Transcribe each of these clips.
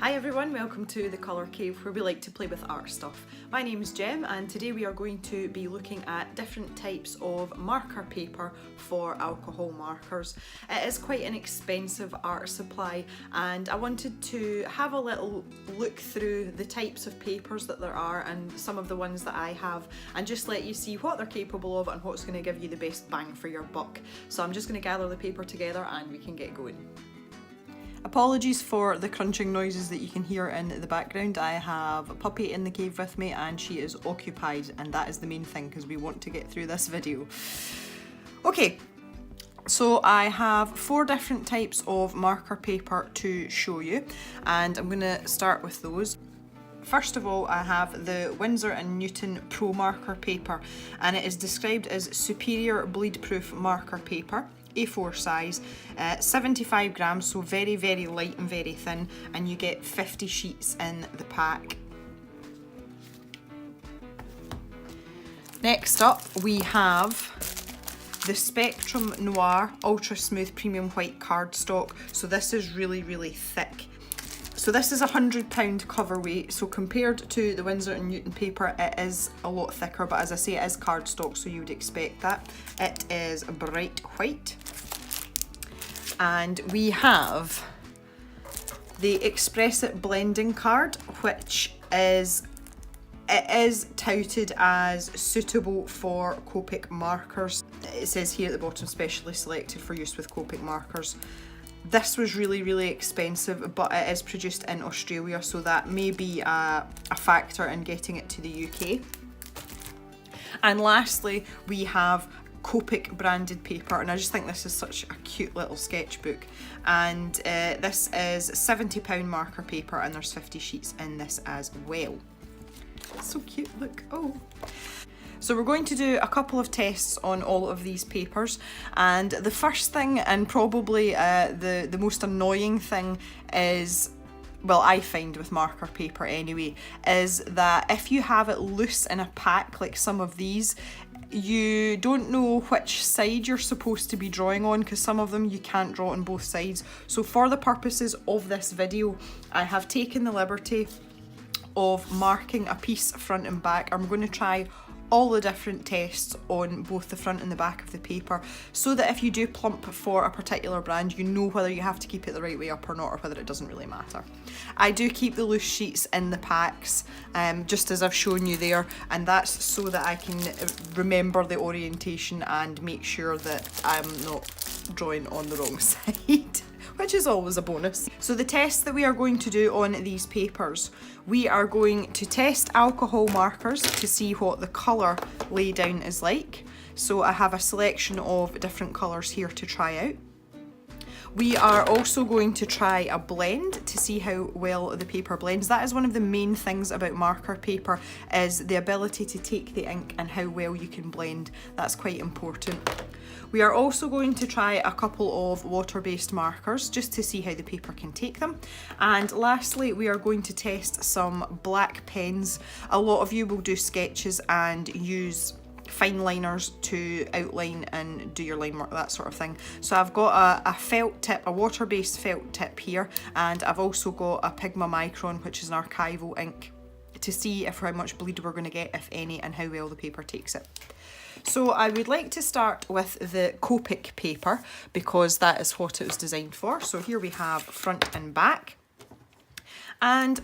Hi everyone, welcome to the Colour Cave where we like to play with art stuff. My name is Jem and today we are going to be looking at different types of marker paper for alcohol markers. It is quite an expensive art supply and I wanted to have a little look through the types of papers that there are and some of the ones that I have and just let you see what they're capable of and what's going to give you the best bang for your buck. So I'm just going to gather the paper together and we can get going. Apologies for the crunching noises that you can hear in the background. I have a puppy in the cave with me and she is occupied, and that is the main thing because we want to get through this video. Okay, so I have 4 different types of marker paper to show you and I'm going to start with those. First of all, I have the Winsor Newton Pro marker paper and it is described as superior bleed proof marker paper. A4 size, 75 grams, so very light and very thin, and you get 50 sheets in the pack. Next up we have the Spectrum Noir Ultra Smooth Premium White Cardstock, so this is really thick. So this is £100 cover weight, so compared to the Winsor & Newton paper it is a lot thicker, but as I say it is cardstock so you would expect that. It is bright white. And we have the Express-it blending card, which is touted as suitable for Copic markers. It says here at the bottom, specially selected for use with Copic markers. This was really expensive, but it is produced in Australia, so that may be a factor in getting it to the UK. And lastly, we have Copic branded paper, and I just think this is such a cute little sketchbook. And this is £70 marker paper, and there's 50 sheets in this as well. So cute, look, oh. So we're going to do a couple of tests on all of these papers, and the first thing, and probably the most annoying thing is, well, I find with marker paper anyway, is that if you have it loose in a pack like some of these, you don't know which side you're supposed to be drawing on, because some of them you can't draw on both sides. So for the purposes of this video, I have taken the liberty of marking a piece front and back. I'm going to try all the different tests on both the front and the back of the paper, so that if you do plump for a particular brand, you know whether you have to keep it the right way up or not, or whether it doesn't really matter. I do keep the loose sheets in the packs, just as I've shown you there, and that's so that I can remember the orientation and make sure that I'm not drawing on the wrong side, which is always a bonus. So the tests that we are going to do on these papers, we are going to test alcohol markers to see what the colour lay down is like. So I have a selection of different colours here to try out. We are also going to try a blend to see how well the paper blends. That is one of the main things about marker paper, is the ability to take the ink and how well you can blend. That's quite important. We are also going to try a couple of water-based markers just to see how the paper can take them. And lastly, we are going to test some black pens. A lot of you will do sketches and use Fineliners to outline and do your line work, that sort of thing. So I've got a felt tip, a water-based felt tip here, and I've also got a Pigma Micron, which is an archival ink, to see how much bleed we're going to get, if any, and how well the paper takes it. So I would like to start with the Copic paper because that is what it was designed for. So here we have front and back. And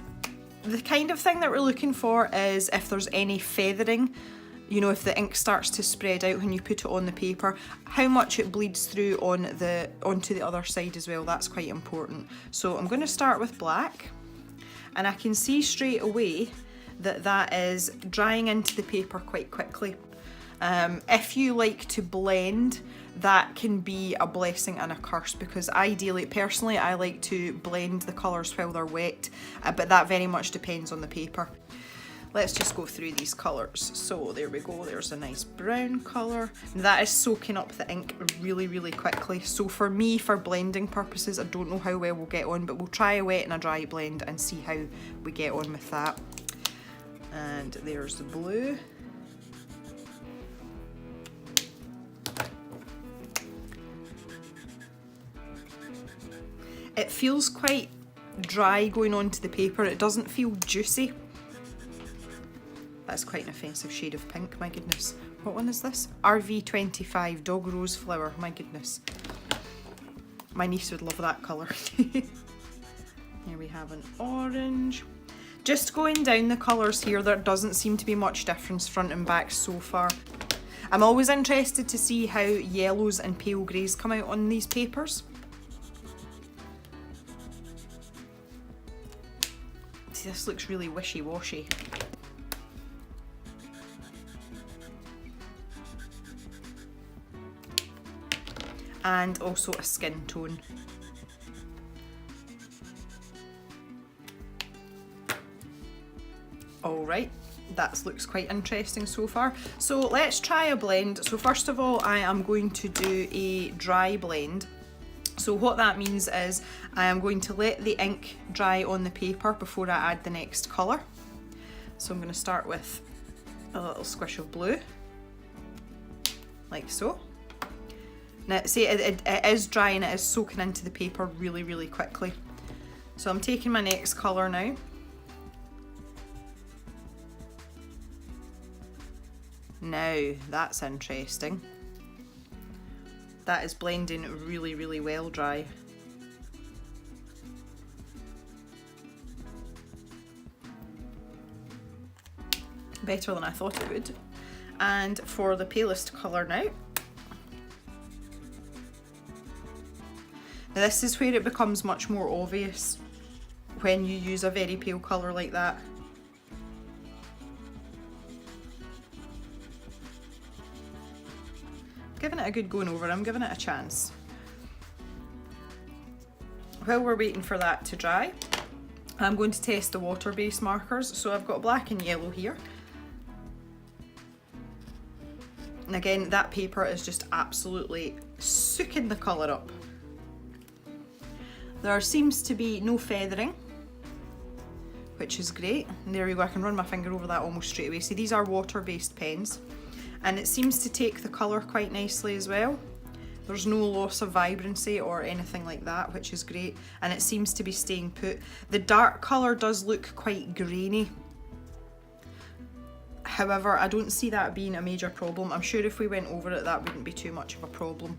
the kind of thing that we're looking for is if there's any feathering, you know, if the ink starts to spread out when you put it on the paper, how much it bleeds through onto the other side as well. That's quite important. So I'm going to start with black, and I can see straight away that that is drying into the paper quite quickly. If you like to blend, that can be a blessing and a curse, because ideally, personally, I like to blend the colours while they're wet, but that very much depends on the paper. Let's just go through these colours. So there we go, there's a nice brown colour. That is soaking up the ink really quickly. So for me, for blending purposes, I don't know how well we'll get on, but we'll try a wet and a dry blend and see how we get on with that. And there's the blue. It feels quite dry going onto the paper. It doesn't feel juicy. That's quite an offensive shade of pink, my goodness. What one is this? RV25, Dog Rose Flower, my goodness. My niece would love that colour. Here we have an orange. Just going down the colours here, there doesn't seem to be much difference front and back so far. I'm always interested to see how yellows and pale greys come out on these papers. See, this looks really wishy-washy. And also a skin tone. Alright, that looks quite interesting so far. So let's try a blend. So first of all, I am going to do a dry blend. So what that means is I am going to let the ink dry on the paper before I add the next colour. So I'm going to start with a little squish of blue, like so. Now see, it is dry and it is soaking into the paper really, really quickly. So I'm taking my next colour now. Now that's interesting. That is blending really, really well dry. Better than I thought it would. And for the palest colour now. Now this is where it becomes much more obvious when you use a very pale colour like that. Giving it a good going over, I'm giving it a chance. While we're waiting for that to dry, I'm going to test the water-based markers. So I've got black and yellow here. And again, that paper is just absolutely soaking the colour up. There seems to be no feathering, which is great. And there we go, I can run my finger over that almost straight away. See, these are water-based pens. And it seems to take the colour quite nicely as well. There's no loss of vibrancy or anything like that, which is great. And it seems to be staying put. The dark colour does look quite grainy. However, I don't see that being a major problem. I'm sure if we went over it, that wouldn't be too much of a problem.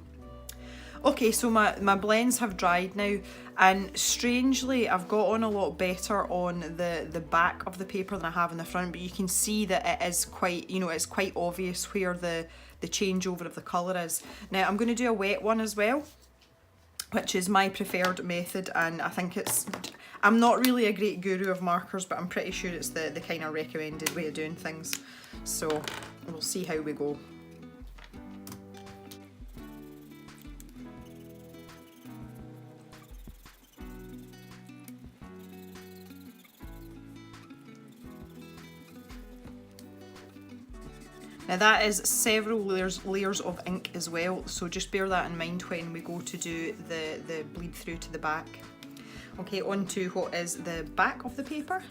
Okay, so my blends have dried now, and strangely I've got on a lot better on the back of the paper than I have in the front, but you can see that it is quite, you know, it's quite obvious where the changeover of the colour is. Now I'm going to do a wet one as well, which is my preferred method, and I think I'm not really a great guru of markers, but I'm pretty sure it's the kind of recommended way of doing things. So we'll see how we go. Now that is several layers of ink as well, so just bear that in mind when we go to do the bleed through to the back. Okay, on to what is the back of the paper.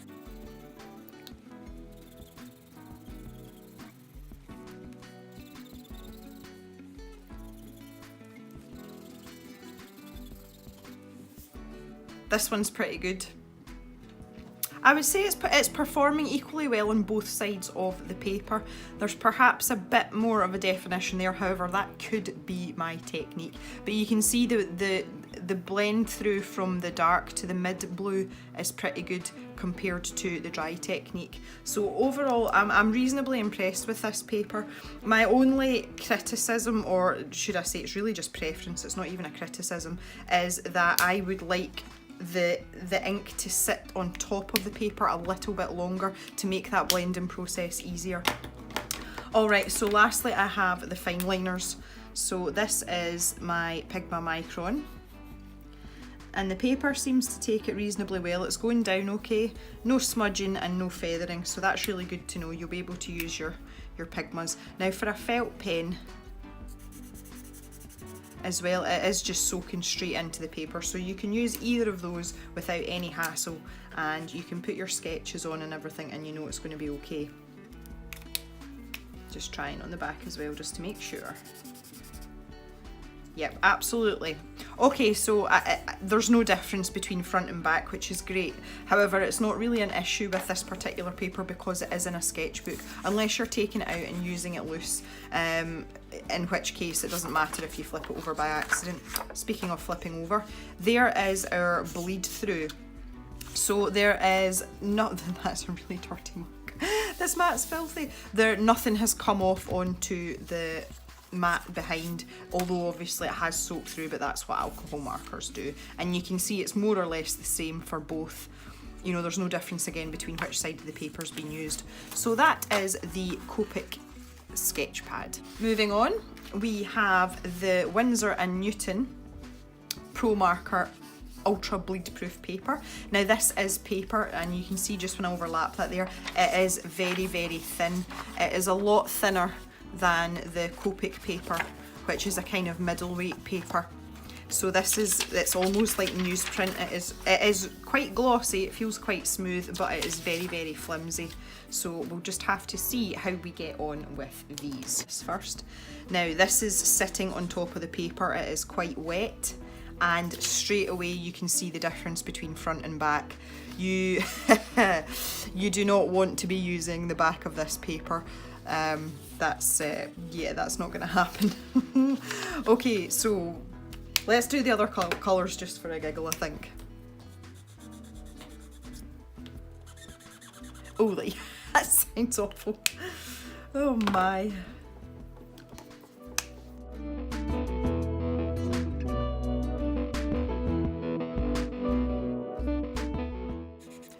This one's pretty good. I would say it's performing equally well on both sides of the paper. There's perhaps a bit more of a definition there, however that could be my technique. But you can see the blend through from the dark to the mid blue is pretty good compared to the dry technique. So overall I'm reasonably impressed with this paper. My only criticism, or should I say it's really just preference, it's not even a criticism, is that I would like the ink to sit on top of the paper a little bit longer to make that blending process easier. Alright, so lastly I have the Fineliners. So this is my Pigma Micron, and the paper seems to take it reasonably well. It's going down okay, no smudging and no feathering, so that's really good to know. You'll be able to use your Pigmas. Now for a felt pen as well, it is just soaking straight into the paper, so you can use either of those without any hassle, and you can put your sketches on and everything and you know it's going to be okay. Just trying on the back as well just to make sure. Yep, absolutely. Okay, so there's no difference between front and back, which is great. However, it's not really an issue with this particular paper because it is in a sketchbook, unless you're taking it out and using it loose, in which case it doesn't matter if you flip it over by accident. Speaking of flipping over, there is our bleed through. So there is not, that's a really dirty mug. This mat's filthy. Nothing has come off onto the mat behind, although obviously it has soaked through, but that's what alcohol markers do. And you can see it's more or less the same for both. You know, there's no difference again between which side of the paper's been used. So that is the Copic sketch pad. Moving on, we have the Winsor Newton Pro Marker Ultra Bleed Proof paper. Now this is paper, and you can see just when I overlap that there, it is very, very thin. It is a lot thinner than the Copic paper, which is a kind of middleweight paper. So it's almost like newsprint. It is quite glossy, it feels quite smooth, but it is very, very flimsy. So we'll just have to see how we get on with these first. Now this is sitting on top of the paper, it is quite wet, and straight away you can see the difference between front and back. You do not want to be using the back of this paper. Yeah, that's not gonna happen. Okay, so let's do the other colours just for a giggle, I think. Oh, that sounds awful. Oh my.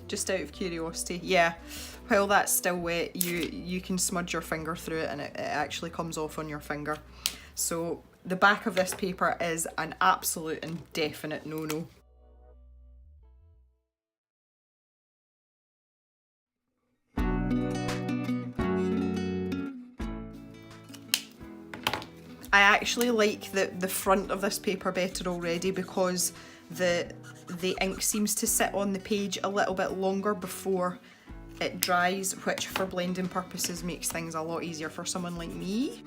Just out of curiosity, yeah, while that's still wet, you can smudge your finger through it and it actually comes off on your finger. So the back of this paper is an absolute and definite no-no. I actually like the front of this paper better already because the ink seems to sit on the page a little bit longer before it dries, which for blending purposes makes things a lot easier for someone like me.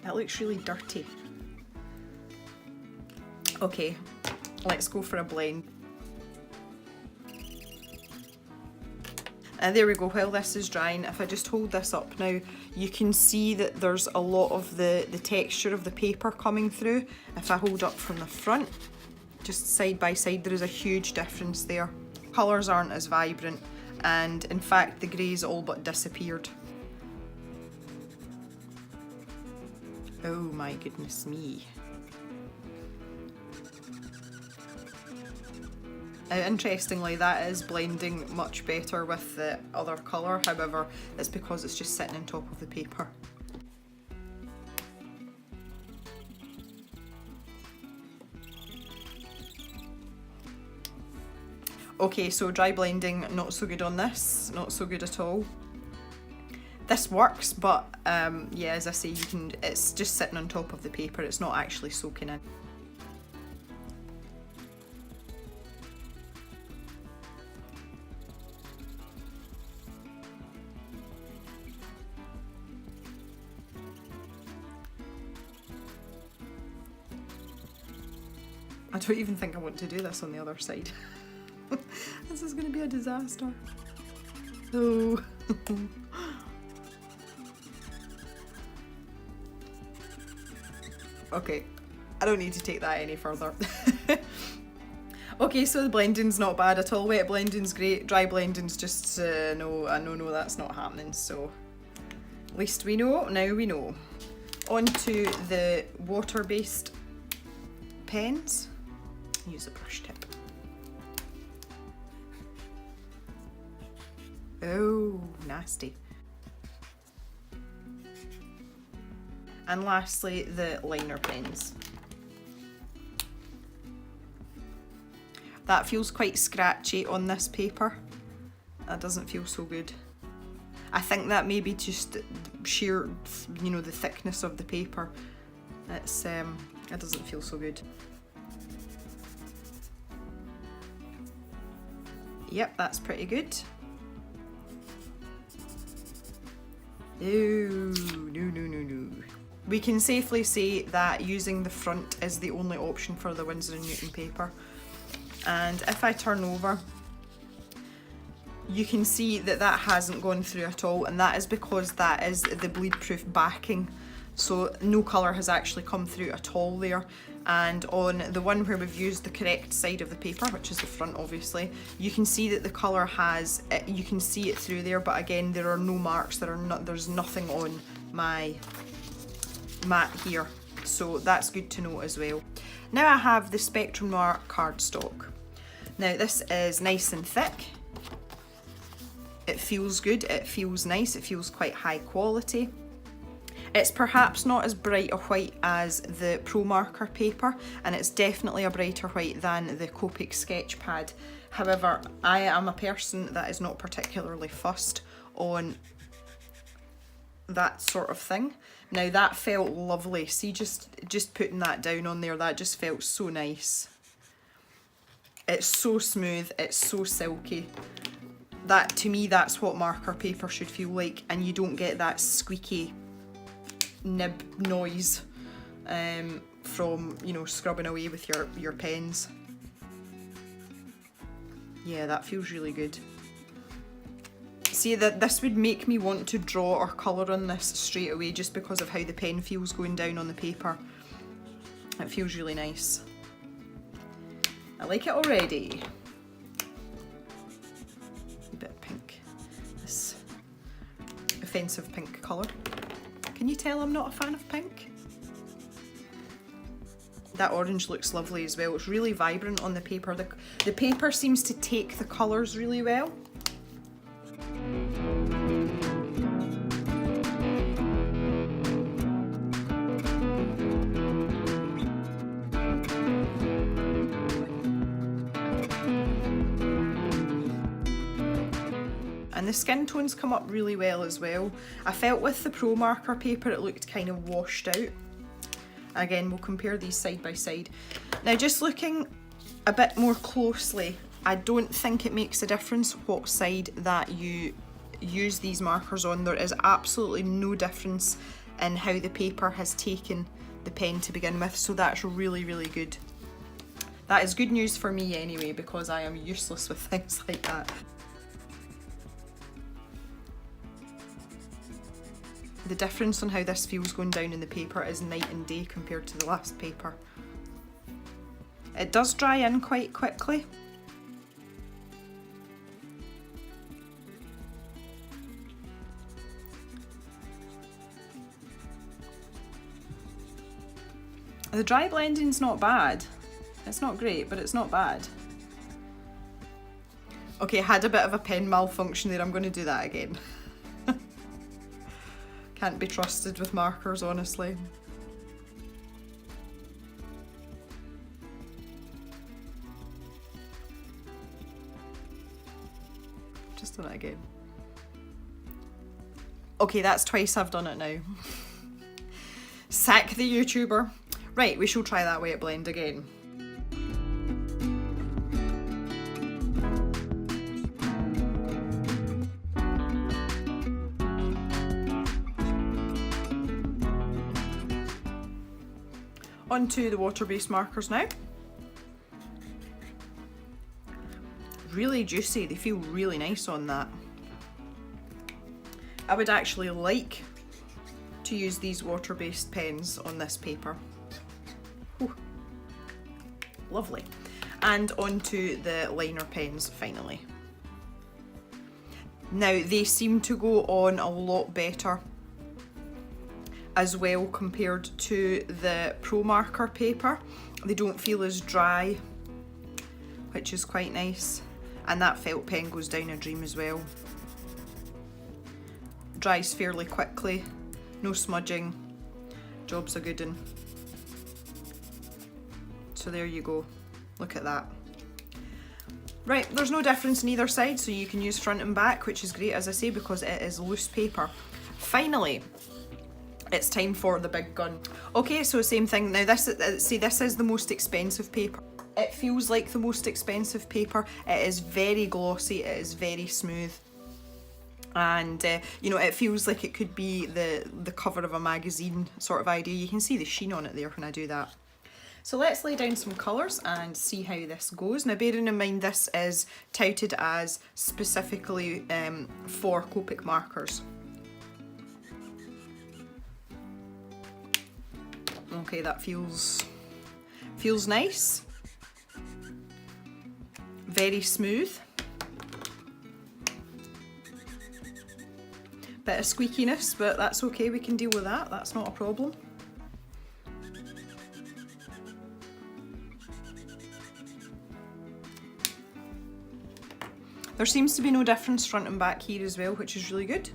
That looks really dirty. Okay, let's go for a blend. There we go, while this is drying, if I just hold this up now, you can see that there's a lot of the texture of the paper coming through. If I hold up from the front, just side by side, there is a huge difference there. Colours aren't as vibrant, and in fact the greys all but disappeared. Oh my goodness me. Interestingly, that is blending much better with the other colour, however, it's because it's just sitting on top of the paper. Okay, so dry blending, not so good on this, not so good at all. This works, but yeah, as I say, it's just sitting on top of the paper, it's not actually soaking in. I don't even think I want to do this on the other side. This is going to be a disaster. Oh. Okay, I don't need to take that any further. Okay, so the blending's not bad at all. Wet blending's great. Dry blending's just no, that's not happening. So at least we know, now we know. On to the water-based pens. Use a brush tip. Oh, nasty. And lastly, the liner pens. That feels quite scratchy on this paper. That doesn't feel so good. I think that may be just sheer, you know, the thickness of the paper. It doesn't feel so good. Yep, that's pretty good. No, no, no, no, no. We can safely say that using the front is the only option for the Winsor Newton paper. And if I turn over, you can see that that hasn't gone through at all, and that is because that is the bleed proof backing. So no colour has actually come through at all there. And on the one where we've used the correct side of the paper, which is the front obviously, you can see that the colour has, you can see it through there, but again there are no marks, there's nothing on my mat here. So that's good to know as well. Now I have the Spectrum Noir cardstock. Now this is nice and thick. It feels good, it feels nice, it feels quite high quality. It's perhaps not as bright a white as the Pro Marker paper, and it's definitely a brighter white than the Copic sketch pad. However, I am a person that is not particularly fussed on that sort of thing. Now that felt lovely. See, just putting that down on there, that just felt so nice. It's so smooth, it's so silky. That, to me, that's what marker paper should feel like, and you don't get that squeaky nib noise from, you know, scrubbing away with your pens. Yeah, that feels really good. See, that this would make me want to draw or colour on this straight away just because of how the pen feels going down on the paper. It feels really nice. I like it already. A bit of pink. This offensive pink colour. Can you tell I'm not a fan of pink? That orange looks lovely as well. It's really vibrant on the paper. The paper seems to take the colours really well. And the skin tones come up really well as well. I felt with the Pro Marker paper it looked kind of washed out. Again, we'll compare these side by side. Now just looking a bit more closely, I don't think it makes a difference what side that you use these markers on. There is absolutely no difference in how the paper has taken the pen to begin with, so that's really, really good. That is good news for me anyway, because I am useless with things like that. The difference on how this feels going down in the paper is night and day compared to the last paper. It does dry in quite quickly. The dry blending's not bad. It's not great, but it's not bad. Okay, I had a bit of a pen malfunction there. I'm going to do that again. Can't be trusted with markers, honestly. Just done it again. Okay, that's twice I've done it now. Sack the YouTuber. Right, we shall try that way at blend again. Onto the water-based markers now. Really juicy, they feel really nice on that. I would actually like to use these water-based pens on this paper. Ooh. Lovely. And onto the liner pens finally. Now they seem to go on a lot better as well compared to the Pro Marker paper. They don't feel as dry, which is quite nice. And that felt pen goes down a dream as well. Dries fairly quickly, no smudging, job's a good one. So there you go, look at that. Right, there's no difference in either side, so you can use front and back, which is great, as I say, because it is loose paper. Finally, it's time for the big gun. Okay, so same thing. Now this is the most expensive paper. It feels like the most expensive paper. It is very glossy, it is very smooth. and you know, it feels like it could be the cover of a magazine sort of idea. You can see the sheen on it there when I do that. So let's lay down some colours and see how this goes. Now, bearing in mind this is touted as specifically for Copic markers. Okay, that feels nice. Very smooth. Bit of squeakiness, but that's okay, we can deal with that, that's not a problem. There seems to be no difference front and back here as well, which is really good.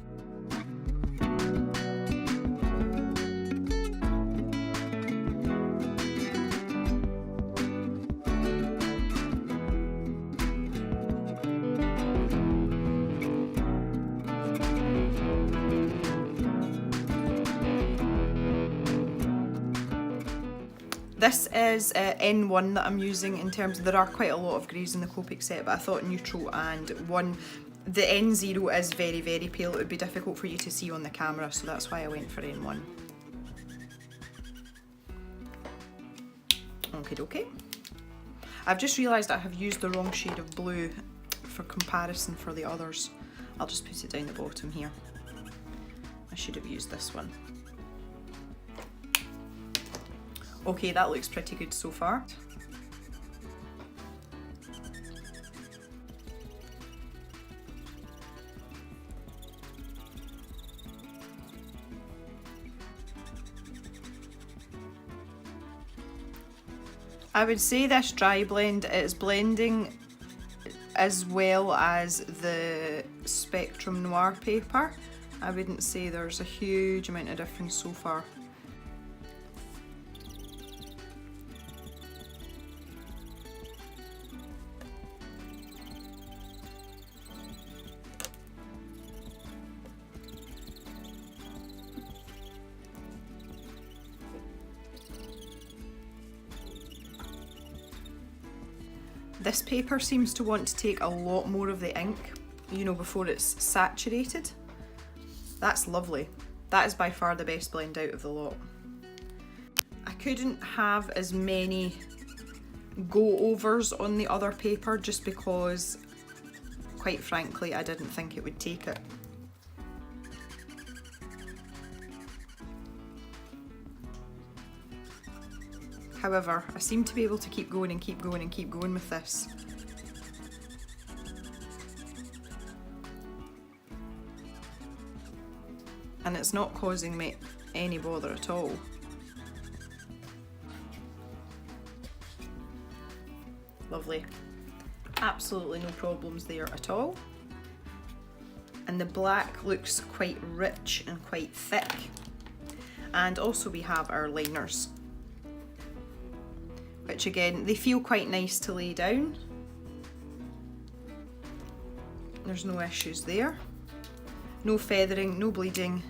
This is N1 that I'm using in terms of, there are quite a lot of greys in the Copic set, but I thought neutral and one, the N0 is very, very pale. It would be difficult for you to see on the camera, so that's why I went for N1. Okay. I've just realised I have used the wrong shade of blue for comparison for the others. I'll just put it down the bottom here. I should have used this one. Okay, that looks pretty good so far. I would say this dry blend is blending as well as the Spectrum Noir paper. I wouldn't say there's a huge amount of difference so far. This paper seems to want to take a lot more of the ink, you know, before it's saturated. That's lovely. That is by far the best blend out of the lot. I couldn't have as many go-overs on the other paper just because, quite frankly, I didn't think it would take it. However, I seem to be able to keep going and keep going and keep going with this. And it's not causing me any bother at all. Lovely. Absolutely no problems there at all. And the black looks quite rich and quite thick. And also we have our liners, which again, they feel quite nice to lay down. There's no issues there. No feathering, no bleeding,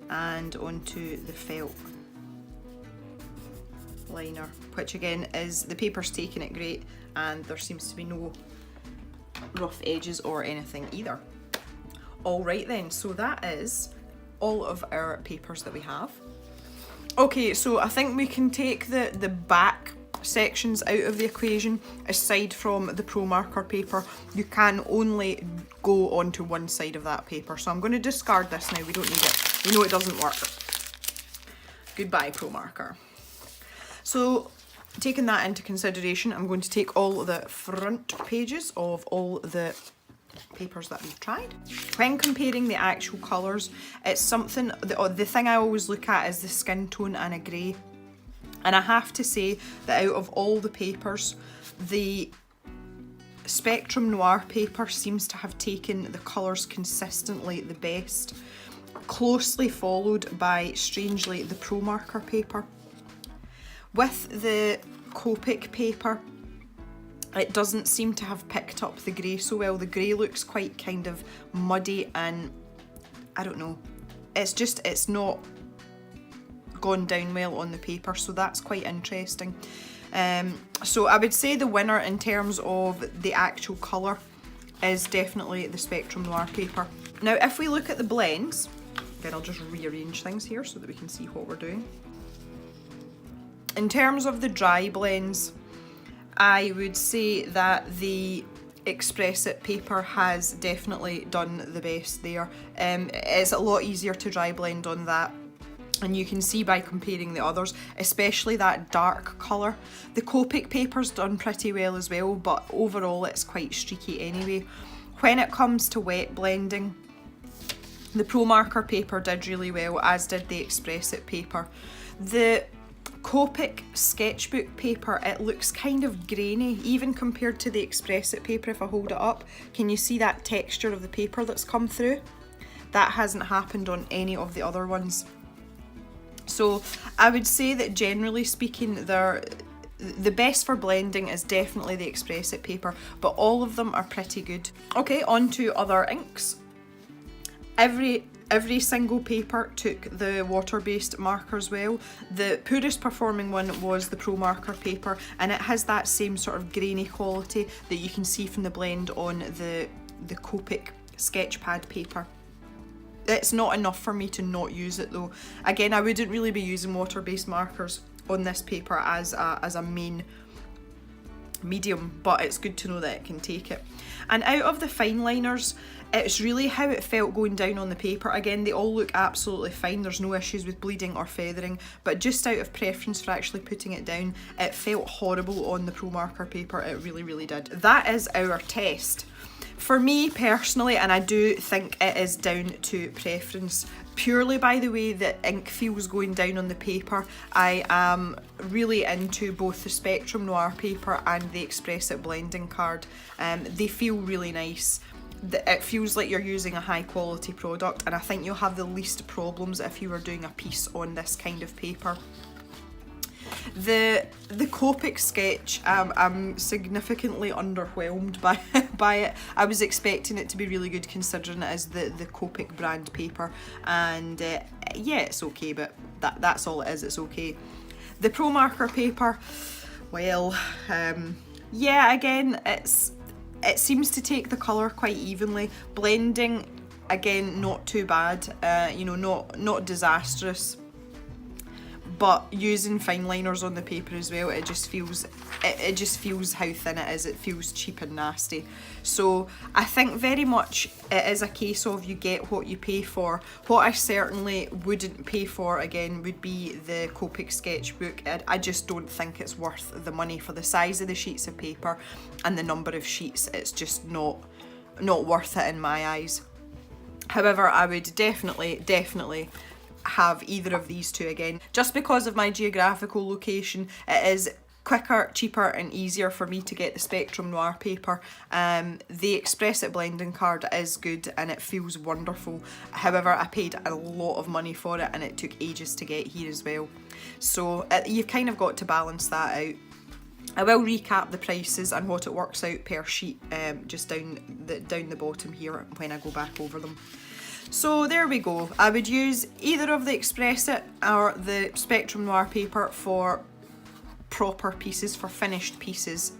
and onto the felt liner, which again is, the paper's taking it great and there seems to be no rough edges or anything either. Alright then, so that is all of our papers that we have. Okay, so I think we can take the back sections out of the equation. Aside from the Pro Marker paper, you can only go onto one side of that paper, so I'm going to discard this now. We don't need it, we know it doesn't work. Goodbye Pro Marker. So taking that into consideration, I'm going to take all the front pages of all the papers that we've tried. When comparing the actual colours, it's something, the thing I always look at is the skin tone and a grey. And I have to say that out of all the papers, the Spectrum Noir paper seems to have taken the colours consistently the best, closely followed by, strangely, the Pro Marker paper. With the Copic paper, it doesn't seem to have picked up the grey so well. The grey looks quite kind of muddy and, I don't know, it's not gone down well on the paper, so that's quite interesting. So I would say the winner in terms of the actual colour is definitely the Spectrum Noir paper. Now if we look at the blends, again I'll just rearrange things here so that we can see what we're doing. In terms of the dry blends, I would say that the Xpress-it paper has definitely done the best there. It's a lot easier to dry blend on that, and you can see by comparing the others, especially that dark colour. The Copic paper's done pretty well as well, but overall it's quite streaky anyway. When it comes to wet blending, the Pro Marker paper did really well, as did the Xpress-it paper. The Copic Sketchbook paper, it looks kind of grainy, even compared to the Xpress-it paper. If I hold it up, can you see that texture of the paper that's come through? That hasn't happened on any of the other ones. So I would say that generally speaking, the best for blending is definitely the Xpress-it paper, but all of them are pretty good. Okay, on to other inks. Every single paper took the water-based markers well. The poorest performing one was the Pro Marker paper, and it has that same sort of grainy quality that you can see from the blend on the Copic Sketchpad paper. It's not enough for me to not use it though. Again, I wouldn't really be using water-based markers on this paper as a main medium, but it's good to know that it can take it. And out of the Fineliners, it's really how it felt going down on the paper. Again, they all look absolutely fine, there's no issues with bleeding or feathering, but just out of preference for actually putting it down, it felt horrible on the Pro Marker paper. It really, really did. That is our test. For me personally, and I do think it is down to preference, purely by the way that ink feels going down on the paper, I am really into both the Spectrum Noir paper and the Xpress-it blending card. They feel really nice. It feels like you're using a high quality product, and I think you'll have the least problems if you were doing a piece on this kind of paper. The Copic sketch, I'm significantly underwhelmed by it. I was expecting it to be really good considering it is the Copic brand paper, and yeah, it's okay, but that's all it is, it's okay. The Pro Marker paper, well, yeah, again, it seems to take the colour quite evenly. Blending, again, not too bad, you know, not disastrous. But using Fineliners on the paper as well, it just feels how thin it is. It feels cheap and nasty. So I think very much it is a case of you get what you pay for. What I certainly wouldn't pay for again would be the Copic Sketchbook. I just don't think it's worth the money for the size of the sheets of paper and the number of sheets. It's just not worth it in my eyes. However, I would definitely have either of these two again. Just because of my geographical location, it is quicker, cheaper and easier for me to get the Spectrum Noir paper. The Xpress-it blending card is good and it feels wonderful. However, I paid a lot of money for it and it took ages to get here as well. So you've kind of got to balance that out. I will recap the prices and what it works out per sheet just down the bottom here when I go back over them. So there we go. I would use either of the Xpress-it or the Spectrum Noir paper for proper pieces, for finished pieces.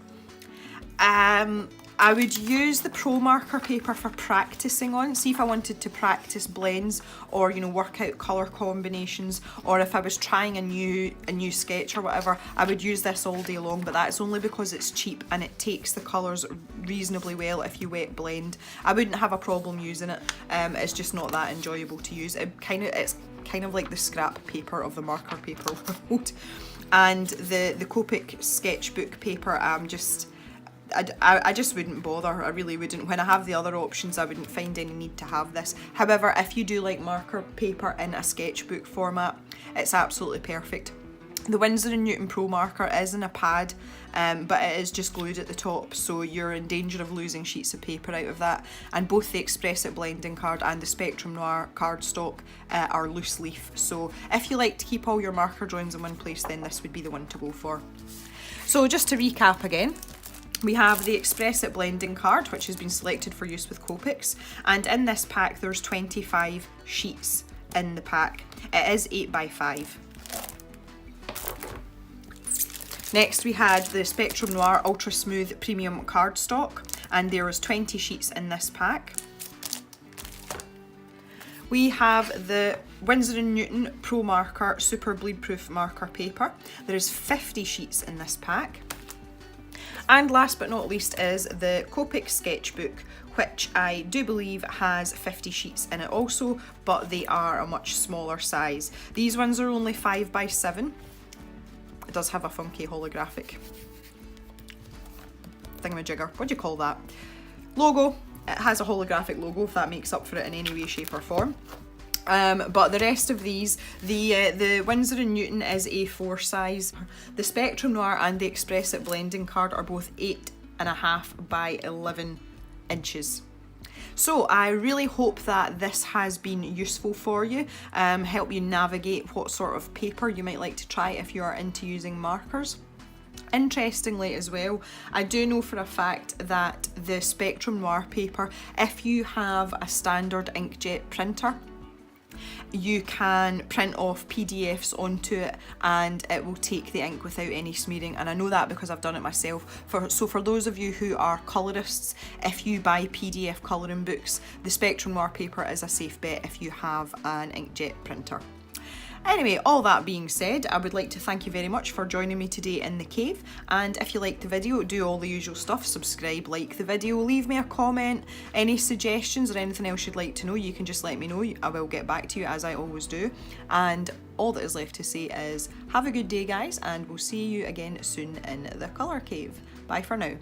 I would use the Pro Marker paper for practicing on, see if I wanted to practice blends or, you know, work out colour combinations, or if I was trying a new sketch or whatever, I would use this all day long, but that's only because it's cheap and it takes the colours reasonably well if you wet blend. I wouldn't have a problem using it, it's just not that enjoyable to use. It's kind of like the scrap paper of the marker paper world. And the Copic Sketchbook paper, I just wouldn't bother. I really wouldn't. When I have the other options, I wouldn't find any need to have this. However, if you do like marker paper in a sketchbook format, it's absolutely perfect. The Winsor Newton Pro Marker is in a pad, but it is just glued at the top, so you're in danger of losing sheets of paper out of that. And both the Express-it blending card and the Spectrum Noir cardstock are loose leaf. So if you like to keep all your marker drawings in one place, then this would be the one to go for. So just to recap again, we have the Express-it blending card, which has been selected for use with Copics, and in this pack there's 25 sheets in the pack. It is 8x5. Next we had the Spectrum Noir Ultra Smooth Premium Cardstock, and there was 20 sheets in this pack. We have the Winsor Newton Pro Marker Super Bleed Proof Marker Paper. There is 50 sheets in this pack. And last but not least is the Copic Sketchbook, which I do believe has 50 sheets in it also, but they are a much smaller size. These ones are only 5 by 7. It does have a funky holographic thingamajigger, what do you call that? Logo. It has a holographic logo, if that makes up for it in any way, shape or form. But the rest of these, the Winsor & Newton is A4 size. The Spectrum Noir and the Express-it blending card are both 8.5 by 11 inches. So I really hope that this has been useful for you, help you navigate what sort of paper you might like to try if you are into using markers. Interestingly as well, I do know for a fact that the Spectrum Noir paper, if you have a standard inkjet printer, you can print off PDFs onto it and it will take the ink without any smearing, and I know that because I've done it myself. So for those of you who are colourists, if you buy PDF colouring books, the Spectrum Noir paper is a safe bet if you have an inkjet printer. Anyway, all that being said, I would like to thank you very much for joining me today in the cave, and if you liked the video, do all the usual stuff: subscribe, like the video, leave me a comment, any suggestions or anything else you'd like to know, you can just let me know. I will get back to you as I always do, and all that is left to say is have a good day guys, and we'll see you again soon in the colour cave. Bye for now.